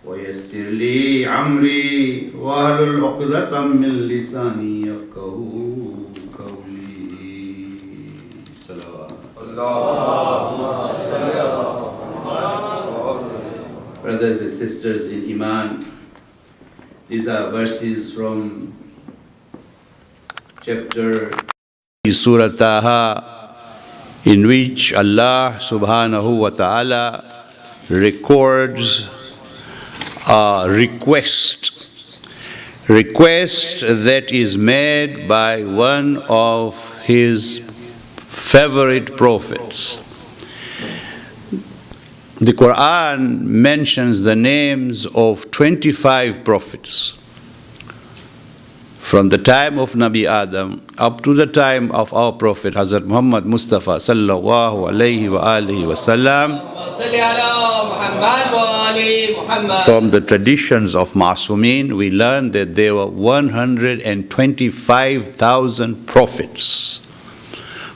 ويسر لي عمري واحلل عقدة من لساني يفقهوا قولي. Brothers and sisters in Iman, these are verses from chapter Surah Taha, in which Allah subhanahu wa ta'ala records a request that is made by one of his favorite prophets. The Quran mentions the names of 25 prophets from the time of Nabi Adam up to the time of our Prophet Hazrat Muhammad Mustafa sallallahu alayhi wa alihi wa sallam. From the traditions of Masumin, we learn that there were 125,000 prophets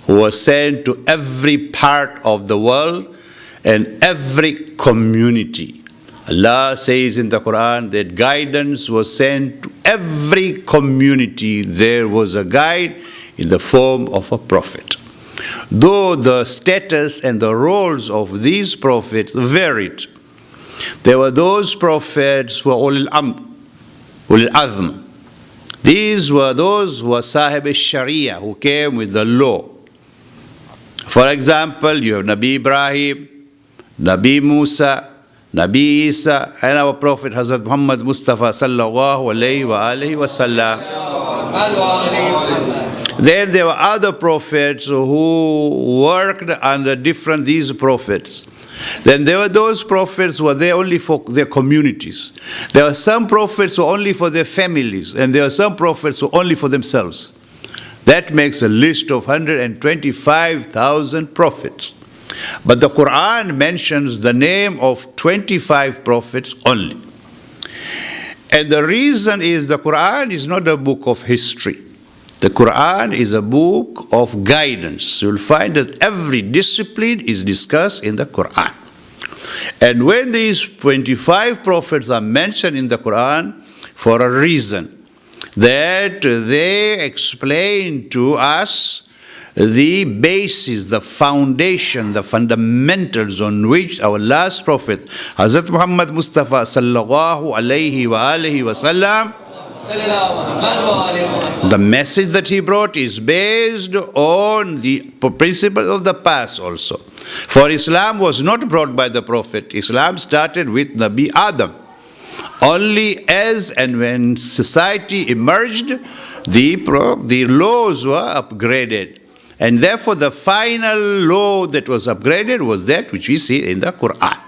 who were sent to every part of the world and every community. Allah says in the Quran that guidance was sent to every community. There was a guide in the form of a prophet. Though the status and the roles of these prophets varied, there were those prophets who were ulul azm. These were those who were Sahib al-Sharia, who came with the law. For example, you have Nabi Ibrahim, Nabi Musa, Nabi Isa, and our Prophet Hazrat Muhammad Mustafa sallallahu alayhi wa alihi wa sallam. Then there were other prophets who worked under these prophets. Then there were those prophets who were there only for their communities. There were some prophets who were only for their families, and there were some prophets who were only for themselves. That makes a list of 125,000 prophets. But the Quran mentions the name of 25 prophets only. And the reason is the Quran is not a book of history. The Quran is a book of guidance. You'll find that every discipline is discussed in the Quran. And when these 25 prophets are mentioned in the Quran, for a reason, that they explain to us the basis, the foundation, the fundamentals on which our last prophet, Hazrat Muhammad Mustafa sallallahu alayhi wa alihi wa sallam, the message that he brought is based on the principles of the past also. For Islam was not brought by the prophet. Islam started with Nabi Adam. Only as and when society emerged, the laws were upgraded. And therefore the final law that was upgraded was that which we see in the Quran.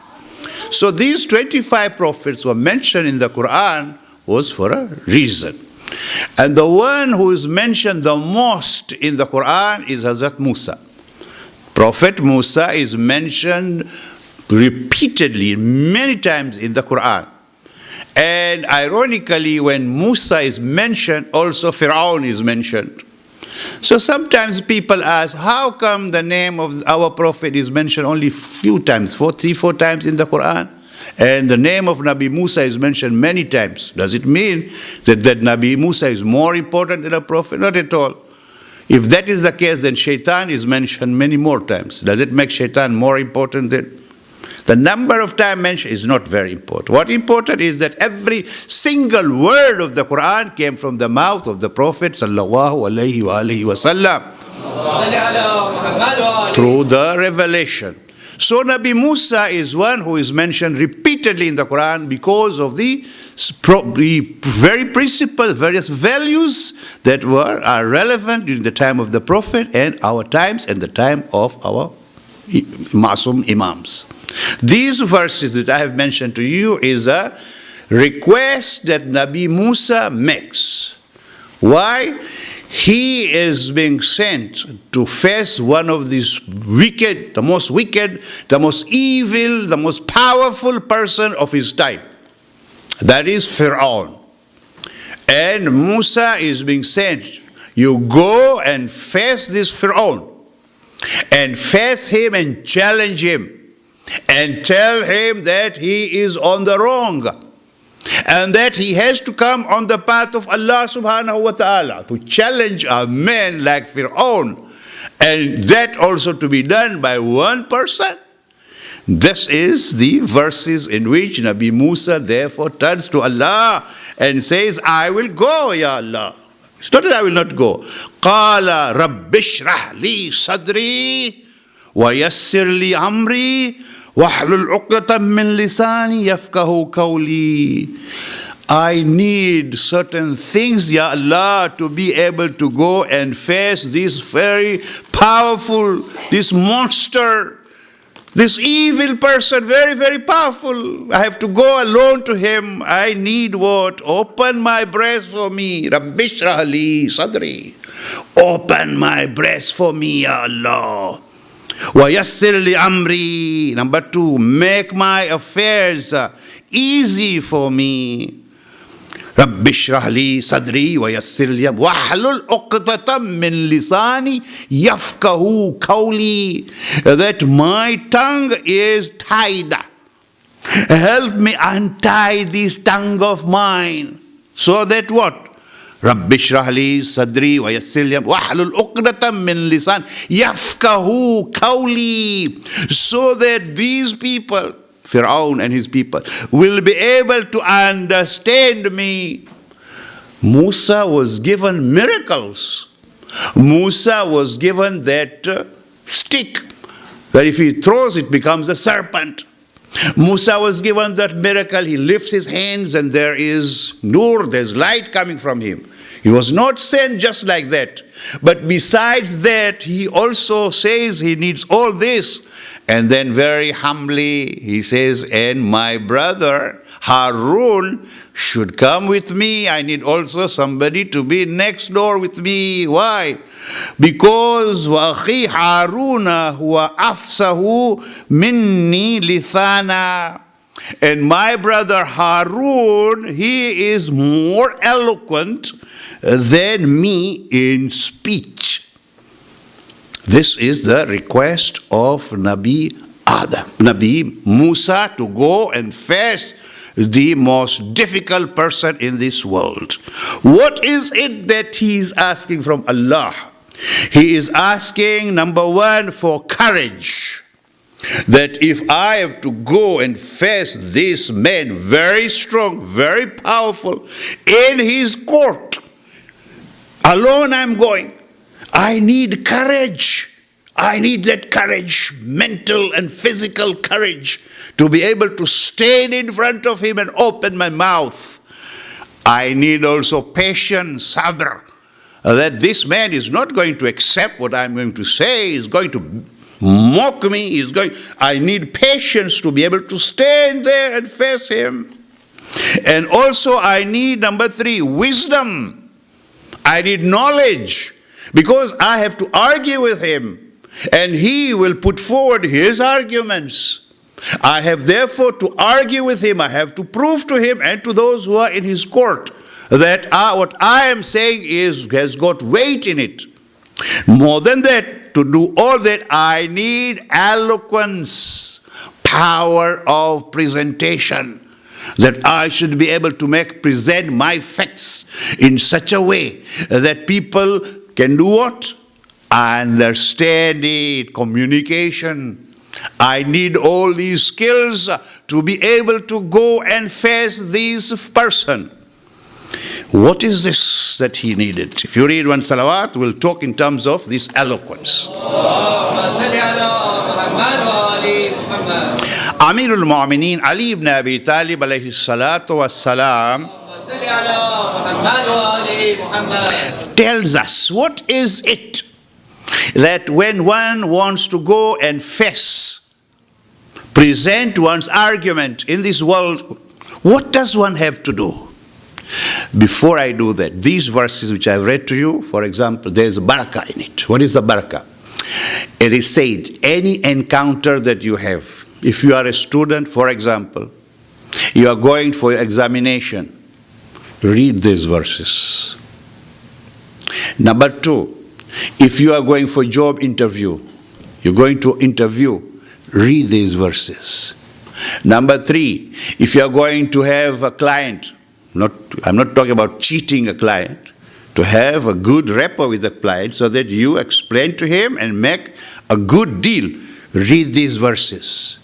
So these 25 prophets were mentioned in the Quran was for a reason. And the one who is mentioned the most in the Quran is Hazrat Musa. Prophet Musa is mentioned repeatedly, many times in the Quran. And ironically, when Musa is mentioned, also Fir'aun is mentioned. So sometimes people ask, how come the name of our prophet is mentioned only few times, 3, 4 times in the Quran? And the name of Nabi Musa is mentioned many times. Does it mean that Nabi Musa is more important than a prophet? Not at all. If that is the case, then Shaitan is mentioned many more times. Does it make Shaitan more important than? The number of times mentioned is not very important. What important is that every single word of the Quran came from the mouth of the Prophet sallallahu alaihi wa sallam through the revelation. So Nabi Musa is one who is mentioned repeatedly in the Quran because of the very principal, various values that are relevant during the time of the Prophet and our times and the time of our Masum Imams. These verses that I have mentioned to you is a request that Nabi Musa makes. Why? He is being sent to face one of these wicked, the most evil, the most powerful person of his time. That is Fir'aun. And Musa is being sent. You go and face this Fir'aun. And face him and challenge him. And tell him that he is on the wrong. And that he has to come on the path of Allah subhanahu wa ta'ala to challenge a man like Fir'aun. And that also to be done by one person. This is the verses in which Nabi Musa therefore turns to Allah and says, I will go, Ya Allah. It's not that I will not go. قَالَ رَبِّ اشْرَحْ لِي صَدْرِي وَيَسِّرْ لِي أَمْرِي وَاحْلُلْ عُقْدَةً مِّن لِسَانِي يَفْقَهُوا قَوْلِي. I need certain things, Ya Allah, to be able to go and face this very powerful, this monster, this evil person, very, very powerful. I have to go alone to him. I need what? Open my breast for me. Rabbi shrah li sadri. Open my breast for me, Ya Allah. Wa yassir li amri. Number 2, make my affairs easy for me. Rabbi shrah li sadri wa yassir li amri wahlul uqdatam min lisani yafqahu qawli. That my tongue is tied. Help me untie this tongue of mine. So that what? Rabbi shrah li sadri wa yassir li amri wahlul uqdatam min lisani yafqahu qawli. So that these people, Fir'aun and his people, will be able to understand me. Musa was given miracles. Musa was given that stick, that if he throws it becomes a serpent. Musa was given that miracle. He lifts his hands and there is nur, there's light coming from him. He was not sent just like that. But besides that, he also says he needs all this. And then very humbly he says, and my brother Harun should come with me. I need also somebody to be next door with me. Why? Because وَأَخِي هَارُونَ هُوَ أَفْصَحُ مِنِّي لِسَانًا. And my brother Harun, he is more eloquent than me in speech. This is the request of Nabi Musa to go and face the most difficult person in this world. What is it that he is asking from Allah? He is asking, number 1, for courage. That if I have to go and face this man, very strong, very powerful, in his court, alone I'm going. I need courage. I need that courage, mental and physical courage, to be able to stand in front of him and open my mouth. I need also patience, sabr, that this man is not going to accept what I'm going to say, he's going to mock me, I need patience to be able to stand there and face him. And also I need, number 3, wisdom. I need knowledge. Because I have to argue with him, and he will put forward his arguments. I have therefore to argue with him. I have to prove to him and to those who are in his court that what I am saying has got weight in it. More than that, to do all that, I need eloquence, power of presentation, that I should be able to present my facts in such a way that people can do what? Understand it, communication. I need all these skills to be able to go and face this person. What is this that he needed? If you read one salawat, we'll talk in terms of this eloquence. Amirul Mu'mineen Ali ibn Abi Talib alayhi salatu wassalam tells us, what is it that when one wants to go and present one's argument in this world, what does one have to do? Before I do that, these verses which I've read to you, for example, there's a barakah in it. What is the barakah? It is said, any encounter that you have, if you are a student, for example, you are going for your examination, read these verses. Number 2, if you are going for job interview, you're going to interview, read these verses. Number 3, if you are going to have a client, I'm not talking about cheating a client, to have a good rapport with the client so that you explain to him and make a good deal, read these verses.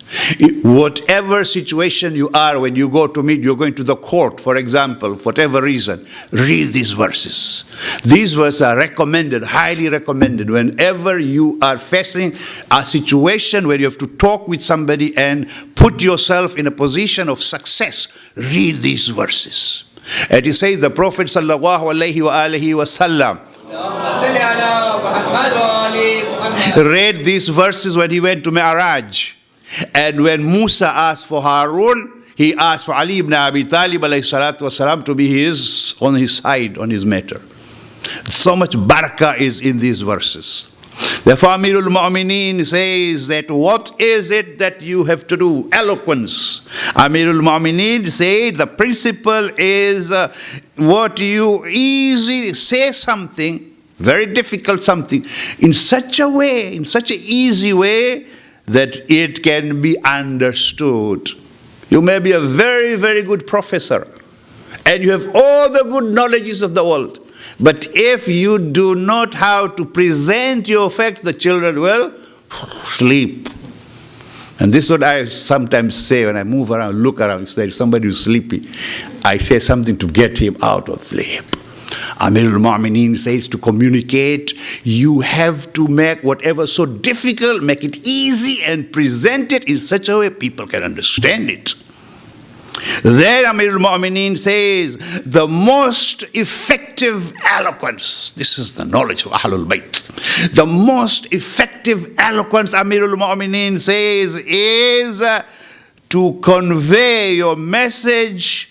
Whatever situation you are, when you go to meet, you're going to the court, for example, for whatever reason, read these verses. These verses are recommended, highly recommended, whenever you are facing a situation where you have to talk with somebody and put yourself in a position of success. Read these verses. And he says, the Prophet sallallahu alaihi wasallam read these verses when he went to Mi'raj. And when Musa asked for Harun, he asked for Ali ibn Abi Talib alayhi salatu wasalam to be on his side, on his matter. So much barakah is in these verses. Therefore, Amirul Mu'mineen says that what is it that you have to do? Eloquence. Amirul Mu'mineen said the principle is what you easily say something, very difficult something, in such a way, in such an easy way, that it can be understood. You may be a very, very good professor, and you have all the good knowledges of the world. But if you do not how to present your facts, the children will sleep. And this is what I sometimes say when I move around, look around. If there is somebody who's sleepy, I say something to get him out of sleep. Amirul Mu'mineen says to communicate, you have to make whatever so difficult, make it easy and present it in such a way people can understand it. Then Amirul Mu'mineen says, the most effective eloquence, this is the knowledge of Ahlul Bayt, the most effective eloquence, Amirul Mu'mineen says, is to convey your message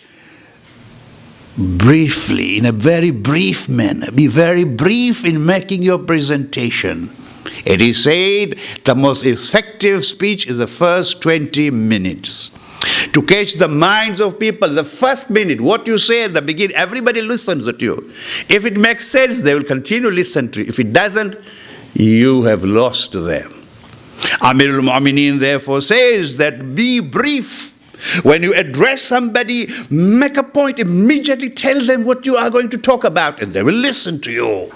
briefly, in a very brief manner. Be very brief in making your presentation. It is said the most effective speech is the first 20 minutes. To catch the minds of people, the first minute, what you say at the beginning, everybody listens to you. If it makes sense, they will continue to listen to you. If it doesn't, you have lost them. Amirul Mu'mineen therefore says that be brief. When you address somebody, make a point, immediately tell them what you are going to talk about, and they will listen to you.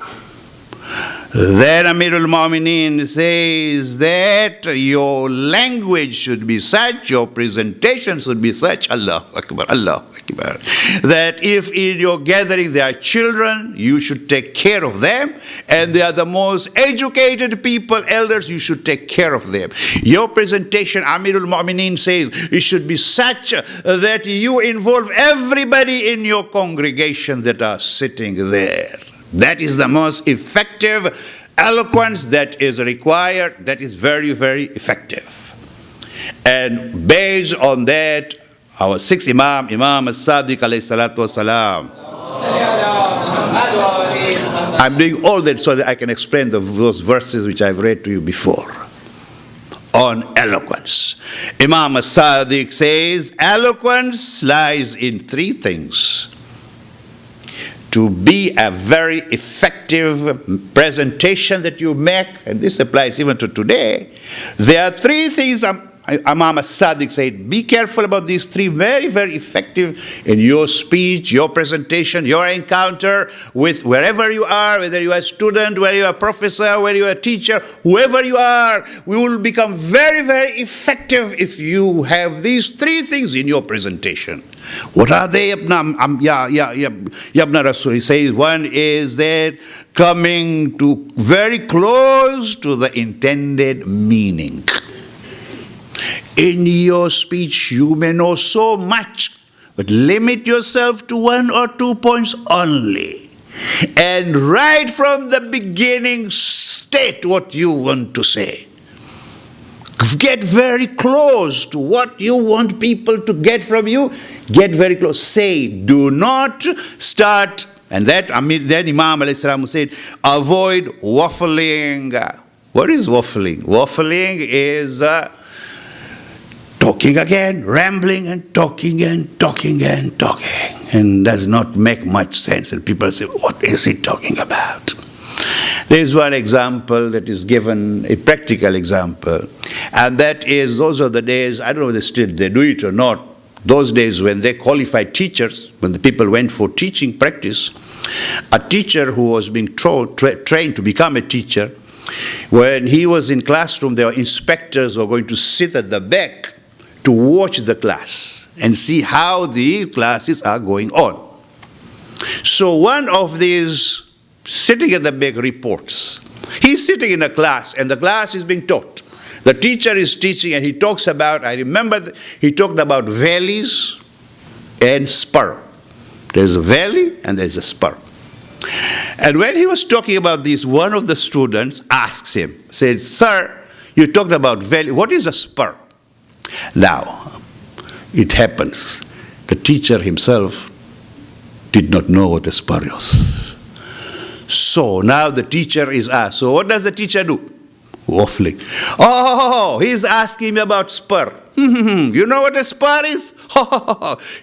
Then Amirul Mu'mineen says that your language should be such, your presentation should be such, Allahu Akbar, that if in your gathering there are children, you should take care of them, and they are the most educated people, elders, you should take care of them. Your presentation, Amirul Mu'mineen says, it should be such that you involve everybody in your congregation that are sitting there. That is the most effective eloquence that is required, that is very, very effective. And based on that, our sixth Imam, Imam Az-Sadiq alayhi salatu wasalam. I'm doing all that so that I can explain those verses which I've read to you before on eloquence. Imam Az-Sadiq says, eloquence lies in 3 things. To be a very effective presentation that you make, and this applies even to today, there are 3 things Imam As-Sadiq said, be careful about these 3, very, very effective in your speech, your presentation, your encounter with wherever you are, whether you are a student, whether you are a professor, whether you are a teacher, whoever you are, we will become very, very effective if you have these 3 things in your presentation. What are they? Yabna Rasul, he says, one is that coming to very close to the intended meaning. In your speech, you may know so much, but limit yourself to 1 or 2 points only. And right from the beginning, state what you want to say. Get very close to what you want people to get from you. Get very close. Say, do not start. And then Imam alayhi salam said, avoid waffling. What is waffling? Waffling is talking again, rambling and talking and talking and talking, and does not make much sense. And people say, what is he talking about? There is one example that is given, a practical example, and that is, those are the days, I don't know whether still they do it or not, those days when they qualified teachers, when the people went for teaching practice, a teacher who was being trained to become a teacher, when he was in classroom, there were inspectors who were going to sit at the back to watch the class and see how the classes are going on. So one of these sitting at the back reports. He's sitting in a class and the class is being taught. The teacher is teaching and he talks about, I remember he talked about valleys and spur. There's a valley and there's a spur. And when he was talking about this, one of the students asks him, said, "Sir, you talked about valley, what is a spur?" Now, it happens, the teacher himself did not know what a spur was. So now the teacher is asked, so what does the teacher do? Waffling. Oh, he's asking me about spur. You know what a spur is?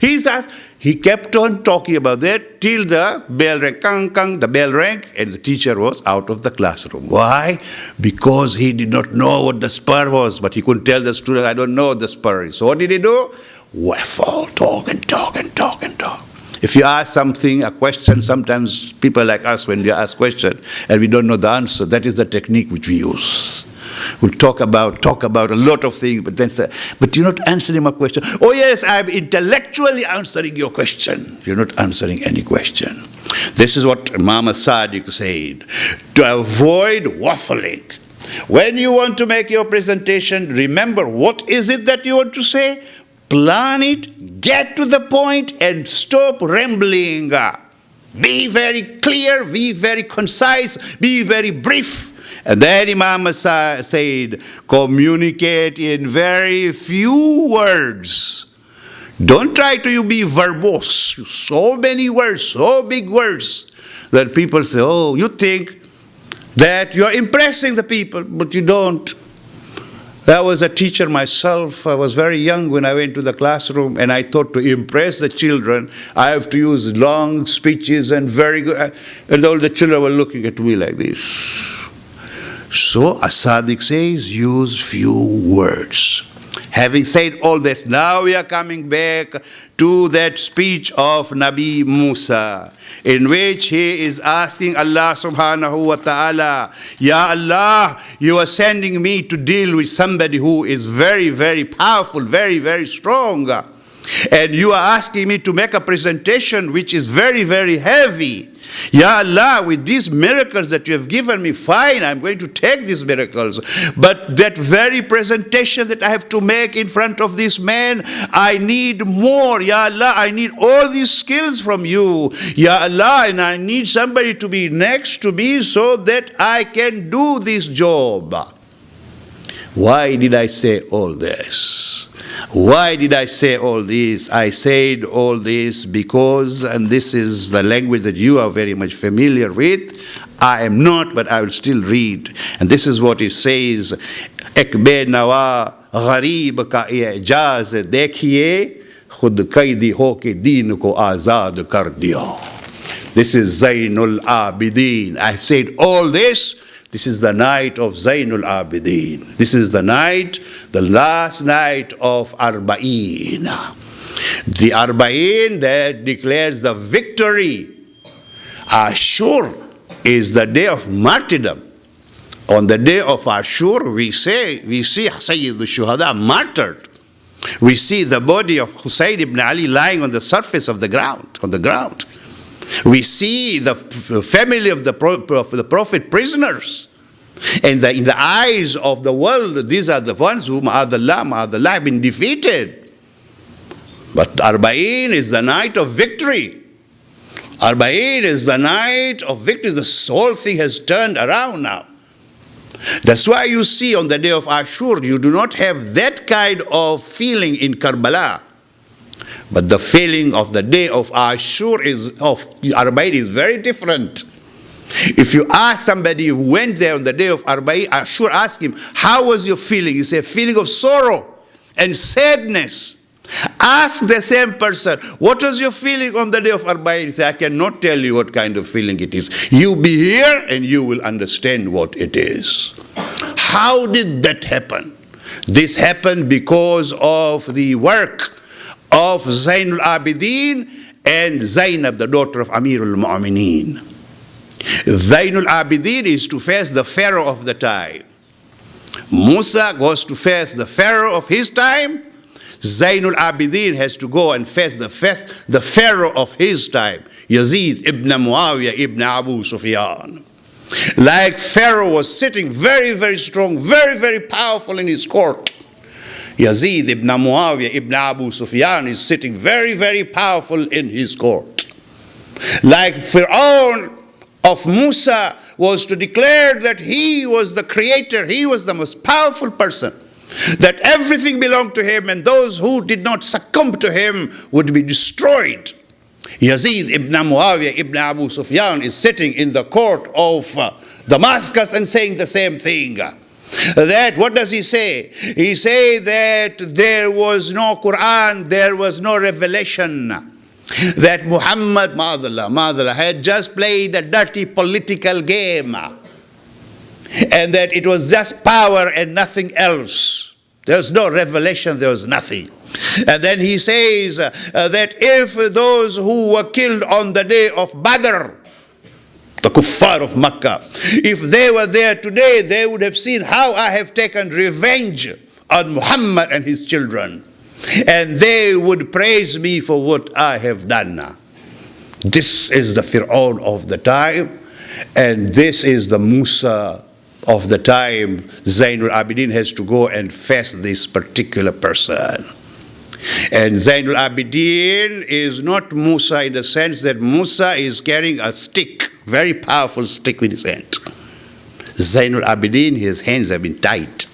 He's asked. He kept on talking about that till the bell rang, kang, kang, the bell rang, and the teacher was out of the classroom. Why? Because he did not know what the spur was, but he couldn't tell the student, I don't know what the spur is. So what did he do? Waffle, talk and talk and talk and talk. If you ask something, a question, sometimes people like us, when we ask question and we don't know the answer, that is the technique which we use. We'll talk about a lot of things, but then say, but you're not answering my question. Oh yes, I'm intellectually answering your question. You're not answering any question. This is what Imam Sadiq said, to avoid waffling. When you want to make your presentation, remember what is it that you want to say? Plan it, get to the point, and stop rambling. Be very clear, be very concise, be very brief. And then Imam said, communicate in very few words. Don't try to be verbose. So many words, so big words, that people say, oh, you think that you're impressing the people, but you don't. I was a teacher myself. I was very young when I went to the classroom, and I thought to impress the children, I have to use long speeches and very good. And all the children were looking at me like this. So Az-Sadiq says, use few words. Having said all this, now we are coming back to that speech of Nabi Musa, in which he is asking Allah subhanahu wa ta'ala, Ya Allah, you are sending me to deal with somebody who is very, very powerful, very, very strong. And you are asking me to make a presentation which is very, very heavy. Ya Allah, with these miracles that you have given me, fine, I'm going to take these miracles. But that very presentation that I have to make in front of this man, I need more. Ya Allah, I need all these skills from you. Ya Allah, and I need somebody to be next to me so that I can do this job. Why did I say all this? Why did I say all this? I said all this because, and this is the language that you are very much familiar with, I am not, but I will still read. And this is what it says, Ek be nawa gharib ka ijaz dekhiye, khud qaidi ho ke deen ko azad kar diya. This is Zainul Abidin. I've said all this. This is the night of Zainul Abidin. This is the night, the last night of Arba'in. The Arba'in that declares the victory. Ashur is the day of martyrdom. On the day of Ashur, we see Sayyid al-Shuhada martyred. We see the body of Husayn ibn Ali lying on the surface of the ground, We see the family of the Prophet prisoners. And in the eyes of the world, these are the ones who, ma'adallah, have been defeated. But Arba'in is the night of victory. Arba'in is the night of victory. The whole thing has turned around now. That's why you see on the day of Ashur, you do not have that kind of feeling in Karbala. But the feeling of the day of Ashur of Arba'in is very different. If you ask somebody who went there on the day of Arba'in, Ashur, ask him, how was your feeling? He said, feeling of sorrow and sadness. Ask the same person, what was your feeling on the day of Arba'in? He said, I cannot tell you what kind of feeling it is. You be here and you will understand what it is. How did that happen? This happened because of the work of Zainul Abidin and Zainab, the daughter of Amirul Mu'mineen. Zainul Abidin is to face the Pharaoh of the time. Musa goes to face the Pharaoh of his time. Zainul Abidin has to go and face the Pharaoh of his time, Yazid ibn Muawiyah ibn Abu Sufyan. Like Pharaoh was sitting very, very strong, very, very powerful in his court, Yazid ibn Muawiyah ibn Abu Sufyan is sitting very, very powerful in his court. Like Fir'aun of Musa was to declare that he was the creator, he was the most powerful person, that everything belonged to him, and those who did not succumb to him would be destroyed. Yazid ibn Muawiyah ibn Abu Sufyan is sitting in the court of Damascus and saying the same thing. That, what does he say? He says that there was no Quran, there was no revelation, that Muhammad Maulana had just played a dirty political game, and that it was just power and nothing else. There was no revelation, there was nothing. And then he says that if those who were killed on the day of Badr, the kuffar of Makkah, if they were there today, they would have seen how I have taken revenge on Muhammad and his children, and they would praise me for what I have done. This is the Fir'aun of the time, and this is the Musa of the time. Zainul Abidin has to go and face this particular person. And Zainul Abidin is not Musa in the sense that Musa is carrying a stick, very powerful stick in his hand. Zainul Abidin, his hands have been tied.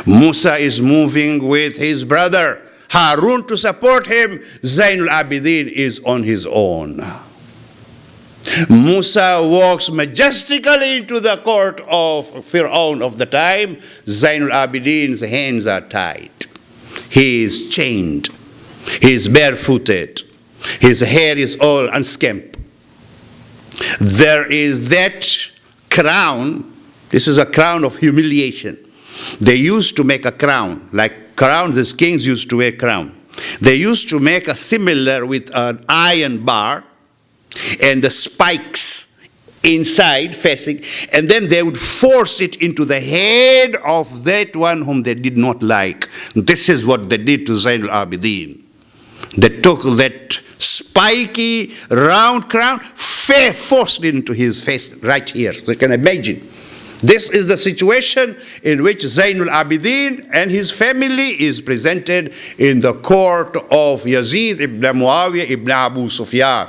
Musa is moving with his brother Harun to support him. Zainul Abidin is on his own. Musa walks majestically into the court of Fir'aun of the time. Zainul Abidin's hands are tied. He is chained. He is barefooted. His hair is all unkempt. There is that crown. This is a crown of humiliation. They used to make a crown, like crowns, as kings used to wear crown. They used to make a similar with an iron bar and the spikes inside facing, and then they would force it into the head of that one whom they did not like. This is what they did to Zainul Abidin. They took that spiky round crown, forced it into his face right here. So you can imagine. This is the situation in which Zainul Abidin and his family is presented in the court of Yazid ibn Muawiyah ibn Abu Sufyan,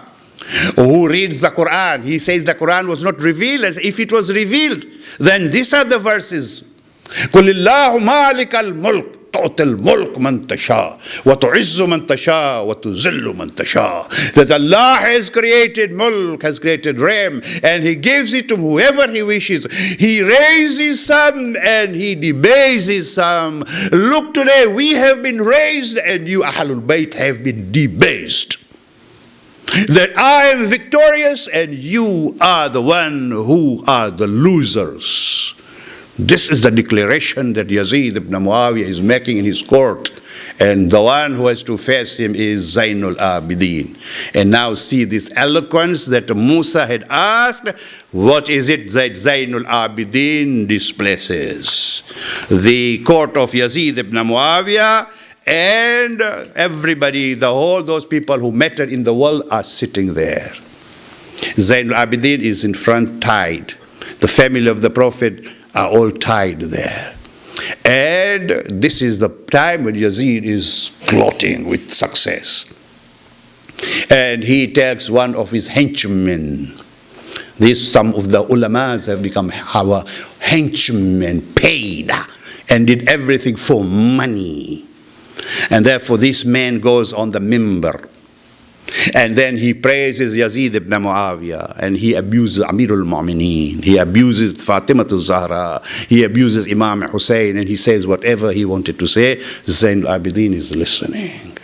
who reads the Quran. He says the Quran was not revealed. And if it was revealed, then these are the verses. قُلِ اللَّهُ مَالِكَ الْمُلْكِ تُعْطِي الْمُلْكَ مَنْ تَشَاءُ وَتُعِزُّ مَنْ تَشَاءُ وَتُذِلُّ مَنْ تَشَاءُ. That Allah has created mulk, has created realm, and He gives it to whoever He wishes. He raises some and He debases some. Look, today we have been raised and you Ahlul Bayt have been debased. That I am victorious and you are the one who are the losers. This is the declaration that Yazid ibn Muawiyah is making in his court, and the one who has to face him is Zainul Abidin. And now see this eloquence that Musa had asked. What is it that Zainul Abidin displaces? The court of Yazid ibn Muawiyah, and everybody, all those people who matter in the world are sitting there. Zainul Abidin is in front, tied. The family of the Prophet are all tied there. And this is the time when Yazid is gloating with success. And he takes one of his henchmen. Some of the ulamas have become our henchmen, paid, and did everything for money. And therefore this man goes on the mimbar. And then he praises Yazid ibn Muawiyah, and he abuses Amirul Mu'mineen, he abuses Fatima Az-Zahra, he abuses Imam Hussein, and he says whatever he wanted to say. Zain al-Abidin is listening.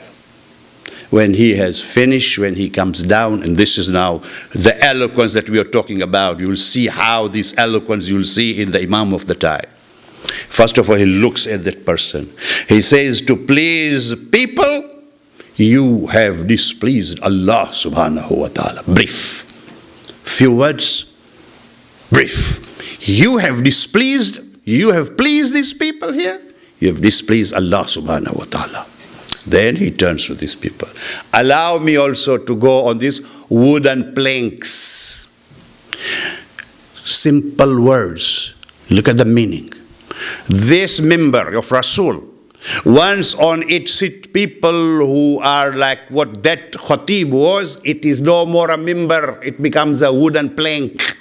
When he has finished, when he comes down, and this is now the eloquence that we are talking about. You will see how this eloquence you will see in the Imam of the time. First of all, he looks at that person. He says, to please people, you have displeased Allah subhanahu wa ta'ala. Brief. Few words, brief. You have pleased these people here. You have displeased Allah subhanahu wa ta'ala. Then he turns to these people. Allow me also to go on these wooden planks. Simple words. Look at the meaning. This member of Rasul, once on it sit people who are like what that khatib was, it is no more a member, it becomes a wooden plank.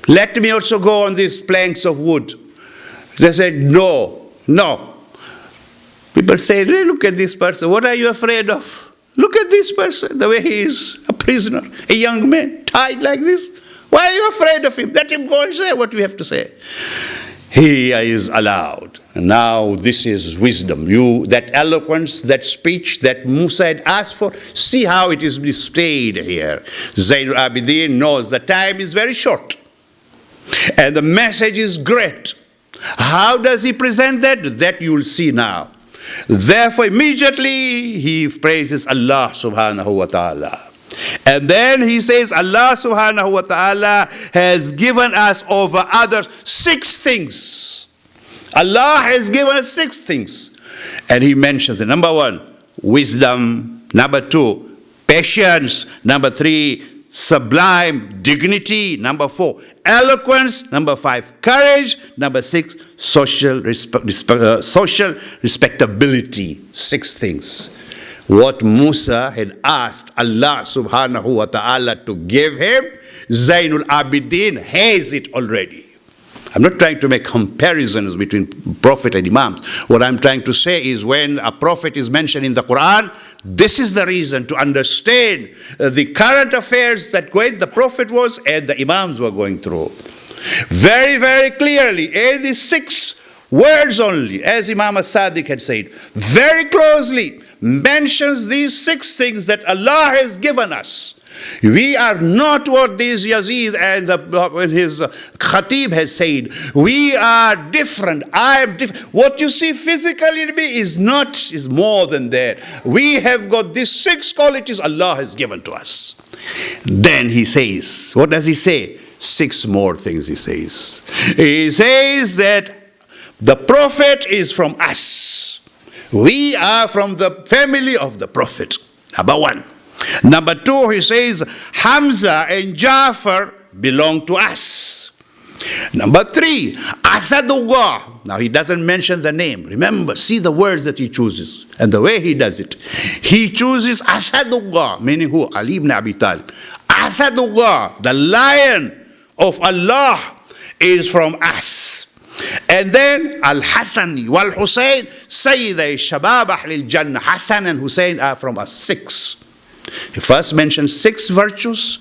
Let me also go on these planks of wood. They said, no. People say, hey, look at this person, what are you afraid of? Look at this person, the way he is a prisoner, a young man, tied like this. Why are you afraid of him? Let him go and say what we have to say. He is allowed. Now this is wisdom. That eloquence, that speech that Musa had asked for, see how it is displayed here. Zain al-Abidin knows the time is very short. And the message is great. How does he present that? That you will see now. Therefore immediately he praises Allah subhanahu wa ta'ala. And then he says, Allah subhanahu wa ta'ala has given us over others 6 things. Allah has given us 6 things. And he mentions it. Number 1, wisdom. Number 2, patience. Number 3, sublime dignity. Number 4, eloquence. Number 5, courage. Number 6, social respectability. 6 things. What Musa had asked Allah subhanahu wa ta'ala to give him, Zainul Abidin has it already. I'm not trying to make comparisons between Prophet and Imams. What I'm trying to say is when a Prophet is mentioned in the Quran, this is the reason to understand the current affairs that the Prophet was and the Imams were going through. Very, very clearly, in these 6 words only, as Imam as-Sadiq had said, very closely mentions these 6 things that Allah has given us. We are not what this Yazid and his Khatib has said. We are different. I am different. What you see physically in me is more than that. We have got these 6 qualities Allah has given to us. Then he says, what does he say? 6 more things he says. He says that the Prophet is from us. We are from the family of the Prophet. Number 1. Number 2, he says, Hamza and Jafar belong to us. Number 3, Asadullah. Now he doesn't mention the name. Remember, see the words that he chooses and the way he does it. He chooses Asadullah, meaning who? Ali ibn Abi Talib. Asadullah, the lion of Allah, is from us. And then Al-Hasani wal-Hussein, Sayyiday Shabab Ahlil Jannah. Hassan and Hussein are from us. 6. He first mentions 6 virtues.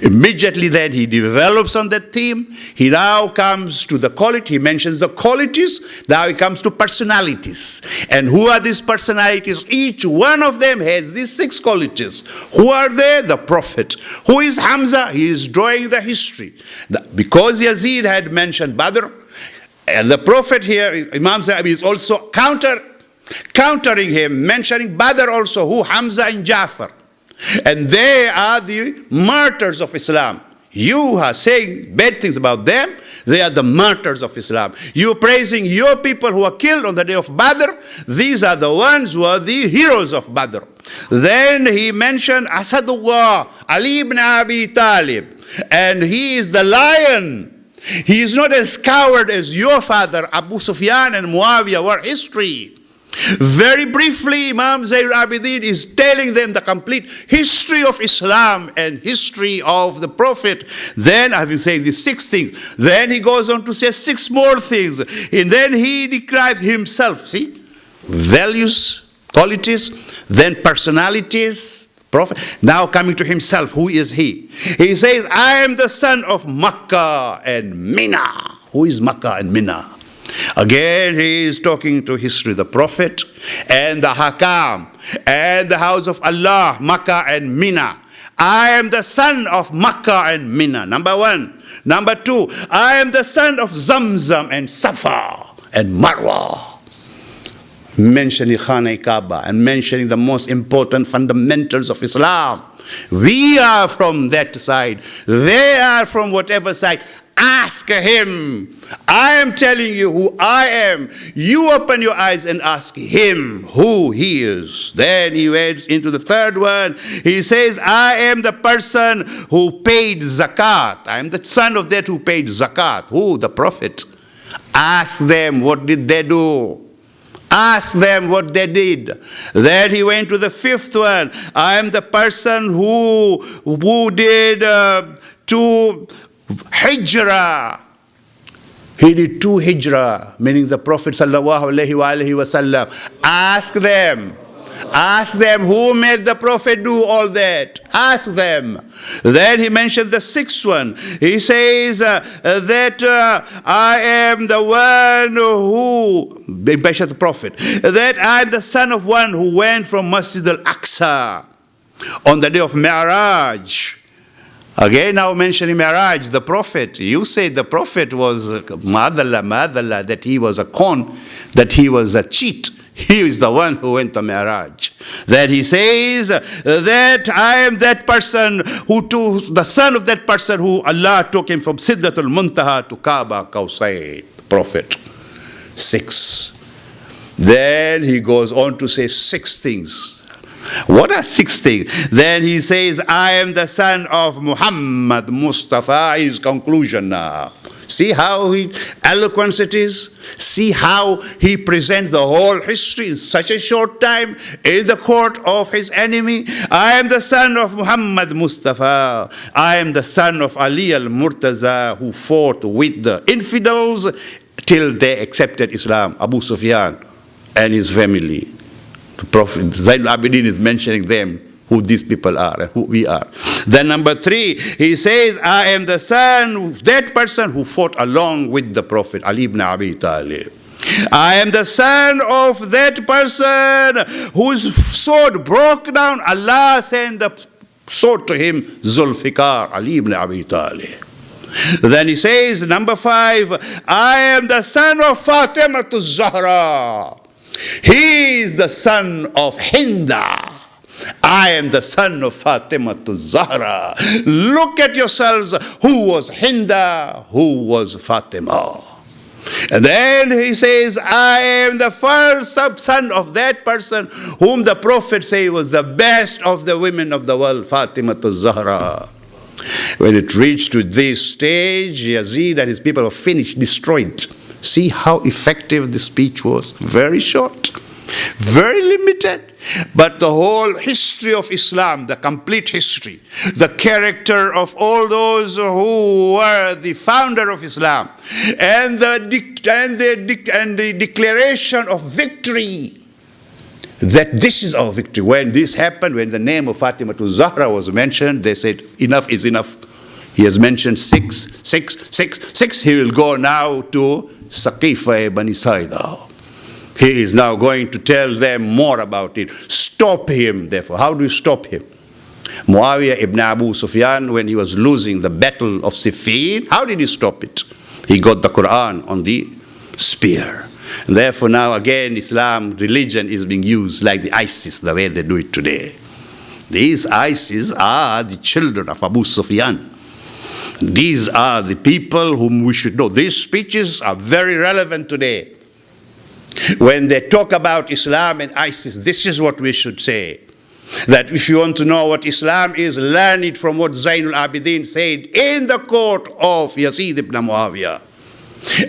Immediately then he develops on that theme. He now comes to the quality. He mentions the qualities. Now he comes to personalities. And who are these personalities? Each one of them has these 6 qualities. Who are they? The Prophet. Who is Hamza? He is drawing the history. Because Yazid had mentioned Badr, and the Prophet here, Imam Zahabi, is also countering him, mentioning Badr also, who? Hamza and Jafar. And they are the martyrs of Islam. You are saying bad things about them, they are the martyrs of Islam. You are praising your people who are killed on the day of Badr, these are the ones who are the heroes of Badr. Then he mentioned Asadullah, Ali ibn Abi Talib, and he is the lion. He is not as coward as your father, Abu Sufyan and Muawiyah were history. Very briefly, Imam Zayn al-Abidin is telling them the complete history of Islam and history of the Prophet. Then, having said these 6 things, then he goes on to say 6 more things. And then he describes himself, see, values, qualities, then personalities, Prophet. Now coming to himself, who is he? He says, I am the son of Makkah and Mina. Who is Makkah and Mina? Again, he is talking to history, the Prophet and the Hakam and the house of Allah, Makkah and Mina. I am the son of Makkah and Mina, number one. Number two, I am the son of Zamzam and Safa and Marwa. Mentioning Khana Kaaba and mentioning the most important fundamentals of Islam. We are from that side. They are from whatever side. Ask him. I am telling you who I am. You open your eyes and ask him who he is. Then he went into the third one. He says, I am the person who paid zakat. I am the son of that who paid zakat. Who? The Prophet. Ask them, what did they do? Ask them what they did. Then he went to the fifth one. I am the person who did 2 hijrah. He did 2 hijrah, meaning the Prophet sallallahu alaihi wasallam. Ask them. Ask them who made the Prophet do all that. Ask them. Then he mentioned the sixth one. He says that I am the one who, the Prophet, that I am the son of one who went from Masjid al-Aqsa on the day of Mi'raj. Again, now mentioning Mi'raj, the Prophet. You say the Prophet was madallah, that he was a con, that he was a cheat. He is the one who went to Mi'raj. Then he says that I am that person the son of that person who Allah took him from Sidratul Muntaha to Kaaba Qawsayn, Prophet. 6. Then he goes on to say 6 things. What are 6 things? Then he says, I am the son of Muhammad Mustafa, his conclusion now. See how eloquent it is? See how he presents the whole history in such a short time in the court of his enemy. I am the son of Muhammad Mustafa. I am the son of Ali al-Murtaza, who fought with the infidels till they accepted Islam. Abu Sufyan and his family. The Prophet Zayn al-Abidin is mentioning them, who these people are, who we are. Then number 3, he says, I am the son, that person who fought along with the Prophet, Ali ibn Abi Talib. I am the son of that person whose sword broke down. Allah sent the sword to him, Zulfikar, Ali ibn Abi Talib. Then he says, number 5, I am the son of Fatima Az-Zahra. He is the son of Hinda. I am the son of Fatima Az-Zahra. Look at yourselves. Who was Hinda? Who was Fatima? And then he says, I am the first son of that person whom the Prophet said was the best of the women of the world, Fatima Az-Zahra. When it reached to this stage, Yazid and his people were finished, destroyed. See how effective the speech was? Very short, very limited. But the whole history of Islam, the complete history, the character of all those who were the founder of Islam, and the declaration of victory, that this is our victory. When this happened, when the name of Fatima Az-Zahra was mentioned, they said, enough is enough. He has mentioned 6. He will go now to Saqifa Bani Saida. He is now going to tell them more about it. Stop him, therefore. How do you stop him? Muawiyah ibn Abu Sufyan, when he was losing the battle of Siffin, how did he stop it? He got the Quran on the spear. And therefore now again Islam, religion is being used like the ISIS, the way they do it today. These ISIS are the children of Abu Sufyan. These are the people whom we should know. These speeches are very relevant today. When they talk about Islam and ISIS, this is what we should say. That if you want to know what Islam is, learn it from what Zayn al-Abidin said in the court of Yazid ibn Muawiyah.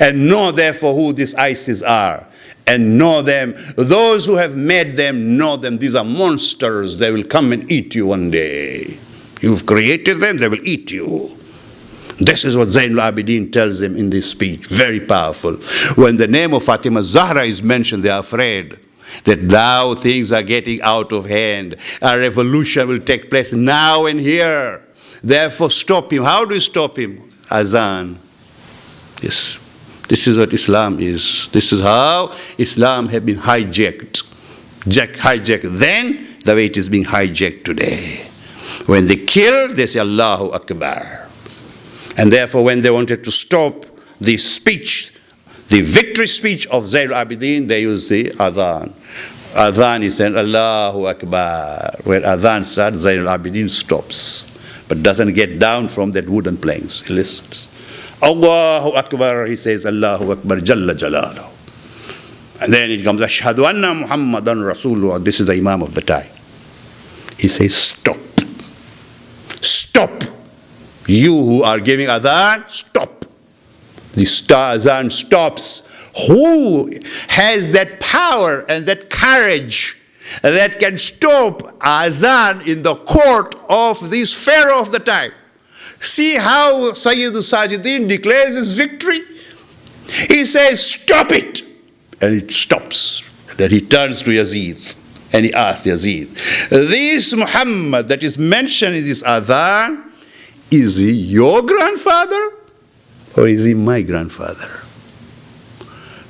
And know therefore who these ISIS are. And know them. Those who have made them, know them. These are monsters. They will come and eat you one day. You've created them, they will eat you. This is what Zayn al-Abidin tells them in this speech. Very powerful. When the name of Fatima Az-Zahra is mentioned, they are afraid. that now things are getting out of hand. A revolution will take place now and here. Therefore, stop him. How do you stop him? Azan. Yes. This is what Islam is. This is how Islam has been hijacked. Hijacked then, the way it is being hijacked today. When they kill, they say Allahu Akbar. And therefore, when they wanted to stop the speech, the victory speech of Zayn al-Abidin, they use the adhan. Adhan is saying Allahu Akbar. When adhan starts, Zayn al-Abidin stops, but doesn't get down from that wooden planks. He listens. Allahu Akbar, he says Allahu Akbar Jalla Jalaluhu. And then it comes Ashhadu anna Muhammadan Rasulullah. This is the Imam of the time. He says stop. Stop. You who are giving adhan, stop. The azan stops. Who has that power and that courage that can stop azan in the court of this pharaoh of the time? See how Sayyidul Sajidin declares his victory? He says, stop it. And it stops. Then he turns to Yazid and he asks Yazid, this Muhammad that is mentioned in this adhan, is he your grandfather or is he my grandfather?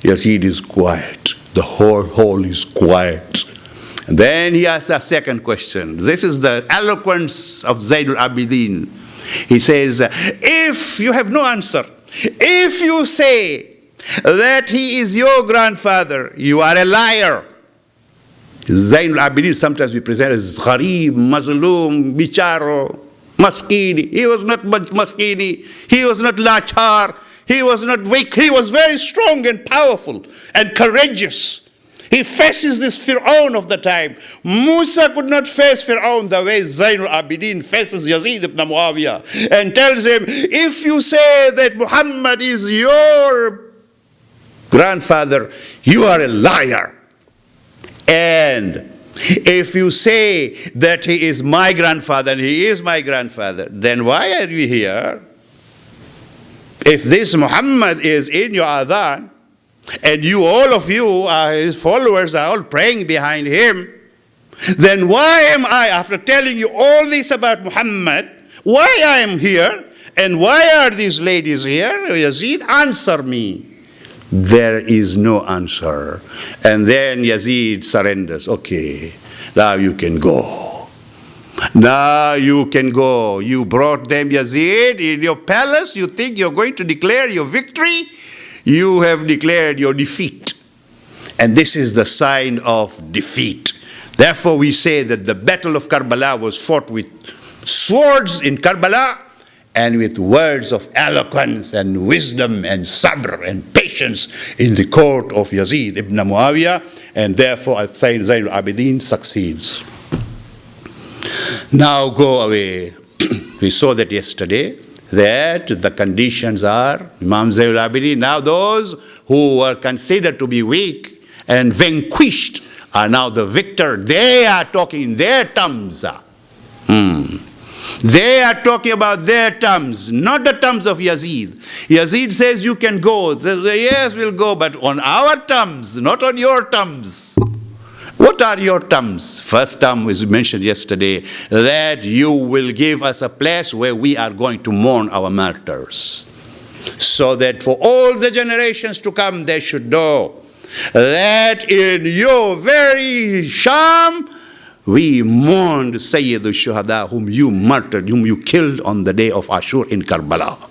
Yazid is quiet. The whole hall is quiet. And then he asks a second question. This is the eloquence of Zayn al-Abidin. He says, if you have no answer, if you say that he is your grandfather, you are a liar. Zayn al-Abidin sometimes we present as gharib, mazloom, bicharo, maskini. He was not maskini. He was not lachar. He was not weak. He was very strong and powerful and courageous. He faces this Fir'aun of the time. Musa could not face Fir'aun the way Zayn al-Abidin faces Yazid ibn Muawiyah and tells him, if you say that Muhammad is your grandfather, you are a liar. And if you say that he is my grandfather and he is my grandfather, then why are you here? If this Muhammad is in your adhan, and you, all of you, his followers, are all praying behind him, then why am I, after telling you all this about Muhammad, why I am here, and why are these ladies here? Yazid, answer me. There is no answer. And then Yazid surrenders. Okay, now you can go. Now you can go. You brought them, Yazid, in your palace. You think you're going to declare your victory? You have declared your defeat. And this is the sign of defeat. Therefore, we say that the battle of Karbala was fought with swords in Karbala and with words of eloquence and wisdom and sabr and patience in the court of Yazid ibn Muawiyah. And therefore, Zayn al-Abidin succeeds. Now go away. We saw that yesterday, that the conditions are Imam Zayn al-Abidin. Now those who were considered to be weak and vanquished are now the victor. They are talking in their terms. They are talking about their terms, not the terms of Yazid. Yazid says you can go. Yes, we'll go, but on our terms, not on your terms. What are your terms? First term, as we mentioned yesterday, that you will give us a place where we are going to mourn our martyrs, so that for all the generations to come, they should know that in your very Sham, we mourned Sayyid al-Shuhada, whom you murdered, whom you killed on the day of Ashur in Karbala.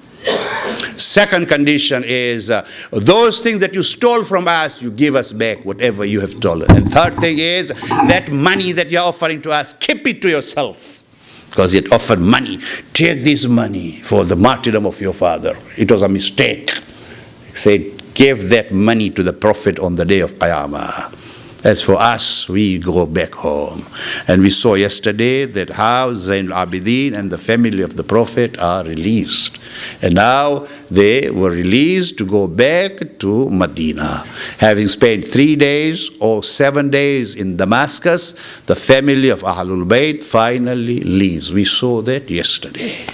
Second condition is those things that you stole from us, you give us back whatever you have stolen. And third thing is that money that you're offering to us, keep it to yourself. Because you offered money. Take this money for the martyrdom of your father. It was a mistake. He said, give that money to the Prophet on the day of Qiyamah. As for us, we go back home. And we saw yesterday that how Zayn al-Abidin and the family of the Prophet are released. And now they were released to go back to Medina. Having spent 3 days or 7 days in Damascus, the family of Ahlul Bayt finally leaves. We saw that yesterday.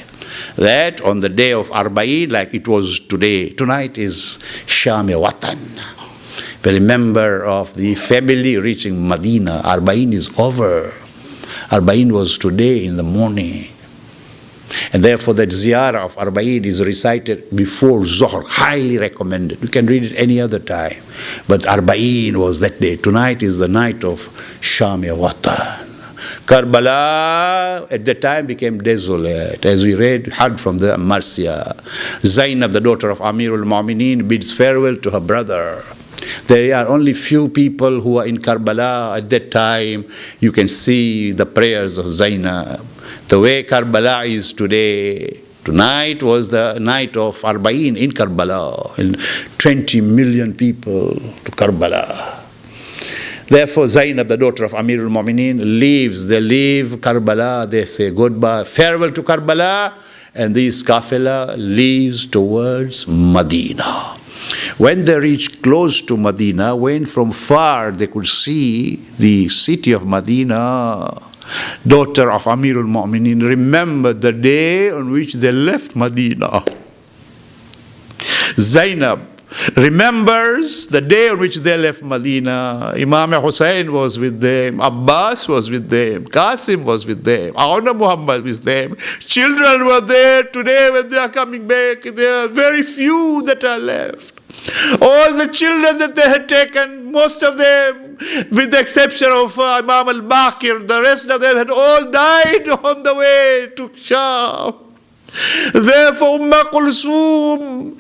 That on the day of Arba'in, like it was today, tonight is Sham-e Watan. very member of the family reaching Medina. Arba'in is over. Arba'in was today in the morning. And therefore that ziyarah of Arba'in is recited before Zuhr, highly recommended. You can read it any other time. But Arba'in was that day. Tonight is the night of Sham-e Watan. Karbala at that time became desolate. As we heard from the Marsiya, Zainab, the daughter of Amirul Mu'mineen, bids farewell to her brother. There are only few people who are in Karbala at that time. You can see the prayers of Zainab. The way Karbala is today, tonight was the night of Arba'in in Karbala, and 20 million people to Karbala. Therefore, Zainab, the daughter of Amirul Mu'mineen, leaves. They leave Karbala. They say goodbye, farewell to Karbala, and this kafila leaves towards Medina. When they reached close to Medina, when from far they could see the city of Medina, daughter of Amirul Mu'mineen remembered the day on which they left Medina. Zainab remembers the day on which they left Medina. Imam Hussein was with them, Abbas was with them, Qasim was with them, Maulana Mohammed was with them. Children were there. Today when they are coming back, there are very few that are left. All the children that they had taken, most of them, with the exception of Imam al-Baqir, the rest of them had all died on the way to Sham. Therefore, Kulsum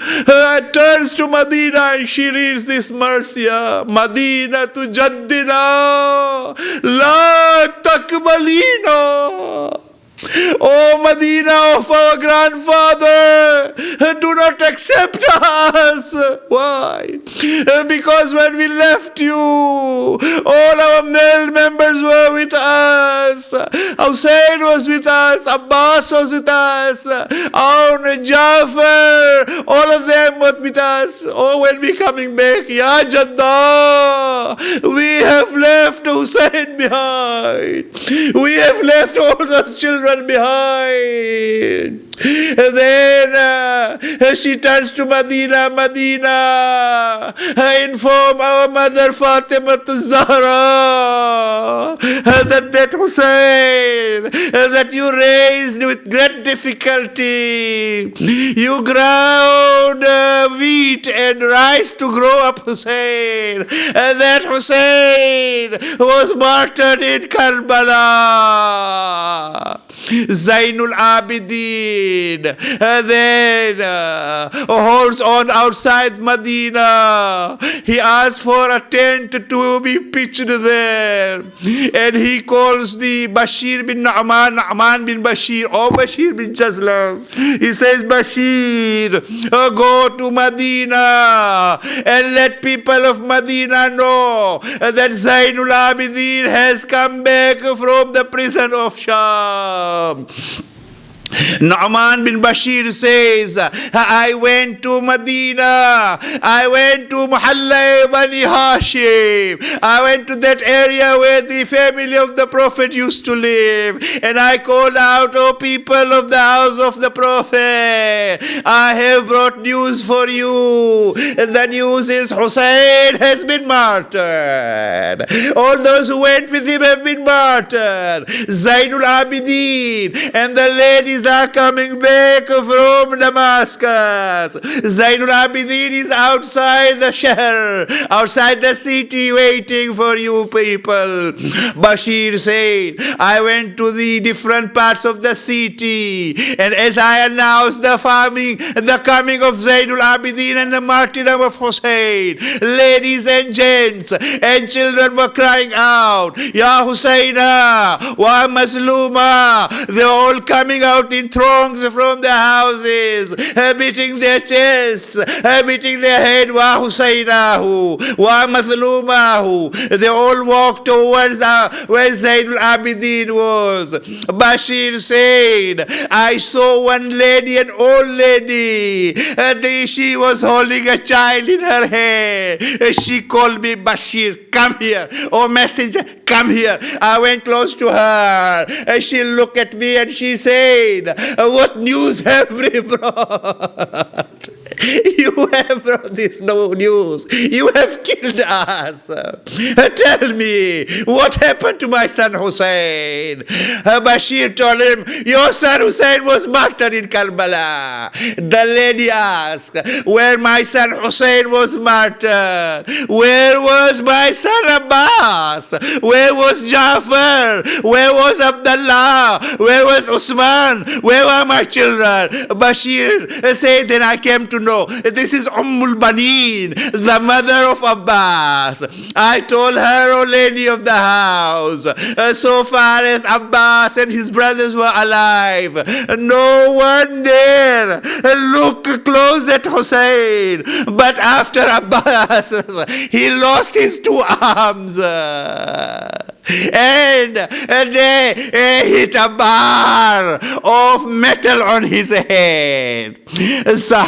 turns to Medina and she reads this Marsiya, Medina tu jaddina la takbalina. O Medina of our grandfather, do not accept us. Why? Because when we left you, all our male members were with us. Hussein was with us. Abbas was with us. Our Jafar, all of them were with us. Oh, when we coming back, Ya Jadda, we have left Hussein behind. We have left all the children behind. And then she turns to Medina. Medina, inform our mother Fatima Az-Zahra that Hussein that you raised with great difficulty. You ground wheat and rice to grow up Hussein. And that Hussein was martyred in Karbala. Zainul Abidin then holds on outside Medina. He asks for a tent to be pitched there, and he calls the Bashir bin Na'man bin Bashir, or Bashir bin Jazlam. He says, Bashir, go to Medina and let people of Medina know that Zainul Abidin has come back from the prison of Sham. Na'man bin Bashir says, I went to Medina, I went to Muhalla Bani Hashim, I went to that area where the family of the Prophet used to live, and I called out, O people of the house of the Prophet, I have brought news for you. The news is Hussein has been martyred. All those who went with him have been martyred. Zainul Abidin and the ladies are coming back from Damascus. Zainul Abidin is outside the shahr, outside the city, waiting for you people. Bashir said, I went to the different parts of the city, and as I announced the coming of Zainul Abidin and the martyrdom of Hussein, ladies and gents and children were crying out, Ya Husayna, Wa Mazluma. They were all coming out in throngs from their houses, beating their chests, beating their head, Wa Husaynahu, Wa Mazlumahu. They all walked towards where Zainul Abidin was. Bashir said, I saw one lady, an old lady, she was holding a child in her hand. She called me, Bashir, come here. Oh, messenger, come here. I went close to her. She looked at me and she said, what news have we brought? You have brought this news. You have killed us. Tell me, what happened to my son Hussein? Bashir told him, your son Hussein was martyred in Karbala. The lady asked, where my son Hussein was martyred? Where was my son Abbas? Where was Jafar? Where was Abdullah? Where was Usman? Where were my children? Bashir said, then I came to know this is Ummul Baneen, the mother of Abbas. I told her, O lady of the house, so far as Abbas and his brothers were alive, no one dare look close at Hussein. But after Abbas, he lost his two arms. And they hit a bar of metal on his head. So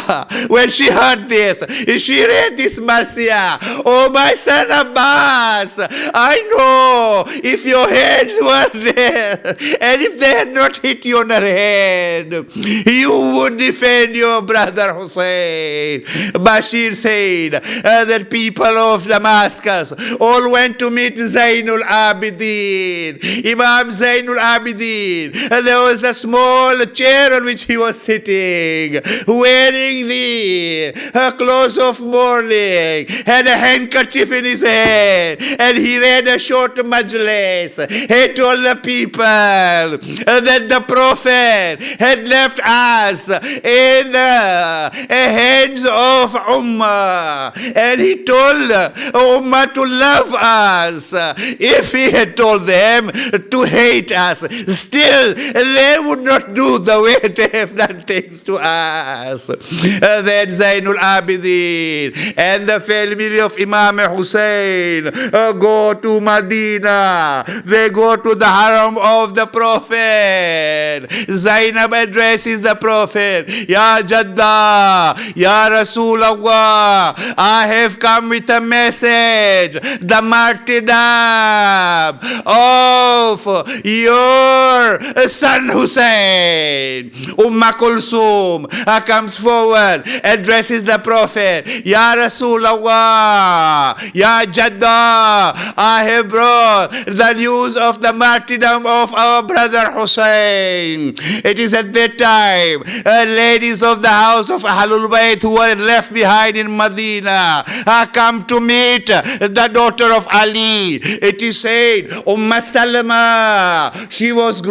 when she heard this, she read this Marcia. Oh, my son Abbas, I know if your hands were there and if they had not hit you on the head, you would defend your brother Hussein. Bashir said that people of Damascus all went to meet Zainul Abidin. Imam Zainul Abidin. There was a small chair on which he was sitting, wearing the clothes of mourning, had a handkerchief in his hand, and he read a short majlis. He told the people that the Prophet had left us in the hands of Ummah, and he told Ummah to love us. If he had told them to hate us, still they would not do the way they have done things to us. Then Zainul Abidin and the family of Imam Hussein go to Medina. They go to the haram of the Prophet. Zainab addresses the Prophet, Ya Jadda, Ya Rasulullah, I have come with a message, the martyrdom of your son Hussein. Kulsum comes forward, addresses the Prophet, Ya Rasulullah, Ya Jadda, I have brought the news of the martyrdom of our brother Hussein. It is at that time, ladies of the house of Ahlul Bayt who were left behind in Medina come to meet the daughter of Ali. It is said, Salama, she was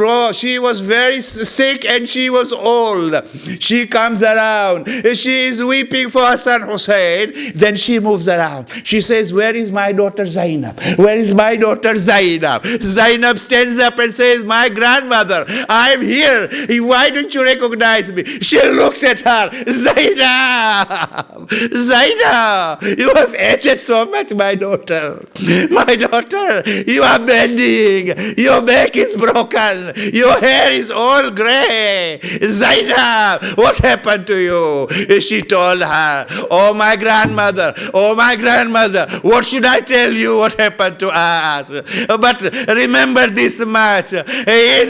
very sick and she was old. She comes around. She is weeping for her son Hussein. Then she moves around. She says, where is my daughter Zainab? Where is my daughter Zainab? Zainab stands up and says, my grandmother, I am here. Why don't you recognize me? She looks at her. Zainab, Zainab, you have aged so much, my daughter. My daughter, you are bending. Your back is broken. Your hair is all gray. Zainab, what happened to you? She told her, oh my grandmother, what should I tell you what happened to us? But remember this much, in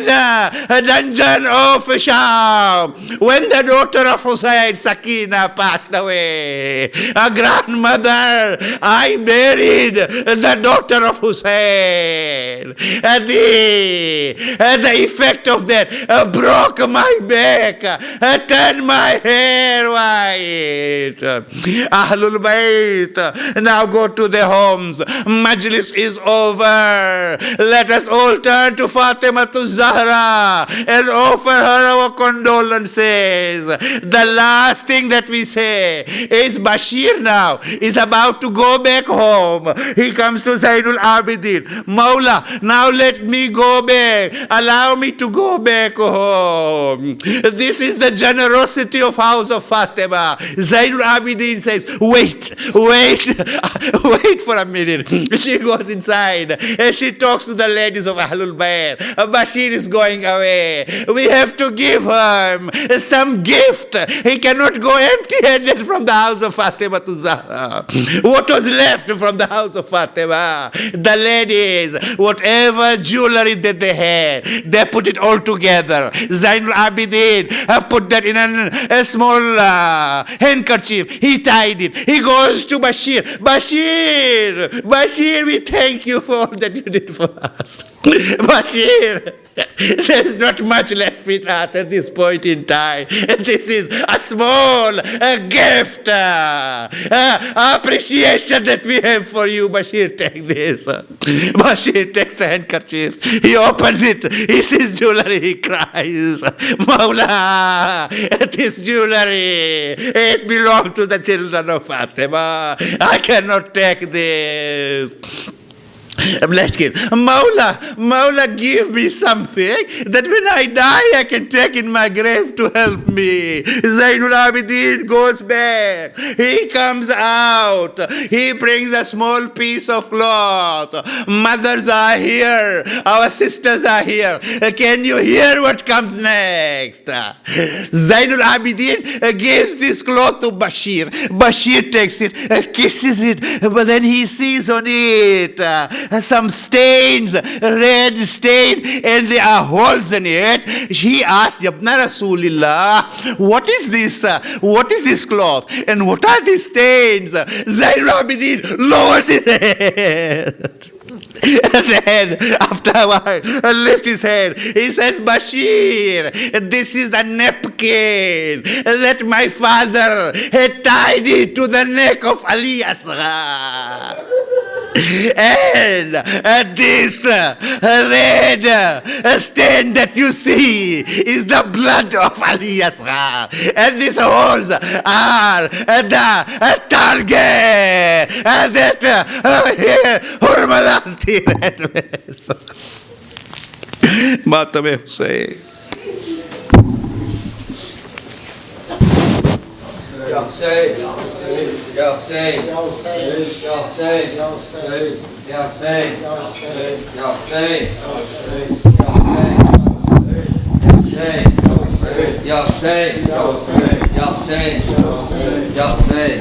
the dungeon of Sham, when the daughter of Hussein, Sakina, passed away, a grandmother, I buried the daughter of Hussein. The effect of that broke my back, turned my hair white. Ahlul Bayt now go to their homes. Majlis is over. Let us all turn to Fatima to Az-Zahra and offer her our condolences. The last thing that we say is Bashir now is about to go back home. He comes to Zainul Abidin. Maula, now let me go back. Allow me to go back home. This is the generosity of House of Fatima. Zainul Abidin says, wait for a minute. She goes inside and she talks to the ladies of Ahlul Bayt. Bashir is going away. We have to give him some gift. He cannot go empty-handed from the house of Fatima to Zahra. What was left from the house of Fatima? The ladies, whatever jewelry that they had, they put it all together. Zainul Abidin put that in a small handkerchief. He tied it. He goes to Bashir. Bashir, we thank you for all that you did for us. Bashir, there's not much left with us at this point in time. This is a small gift, appreciation that we have for you. Bashir, take this. Bashir takes the handkerchief. He opens it. He sees jewelry. He cries, Maula, this jewelry, it belongs to the children of Fatima. I cannot take this. Maula, give me something that when I die I can take in my grave to help me. Zainul Abidin goes back. He comes out. He brings a small piece of cloth. Mothers are here. Our sisters are here. Can you hear what comes next? Zainul Abidin gives this cloth to Bashir. Bashir takes it, kisses it, but then he sees on it some stains, red stain, and there are holes in it. He asked, Yabna Rasulillah, what is this? What is this cloth? And what are these stains? Zainul Abidin lowers his head. And then, after a while, lift his head. He says, Bashir, this is a napkin that my father had tied it to the neck of Ali Az-Zahra. And this red stain that you see is the blood of Ali Az-Zahra. And these holes are the target that Hurmalasti ran with. Matame Hussain. Ya Hussein, Ya Hussein, Ya Hussein, Ya Hussein, Ya Hussein, Ya Hussein, Ya Hussein, Ya Hussein, Ya Hussein, Ya Hussein, Ya Hussein, Ya Hussein, Ya Hussein.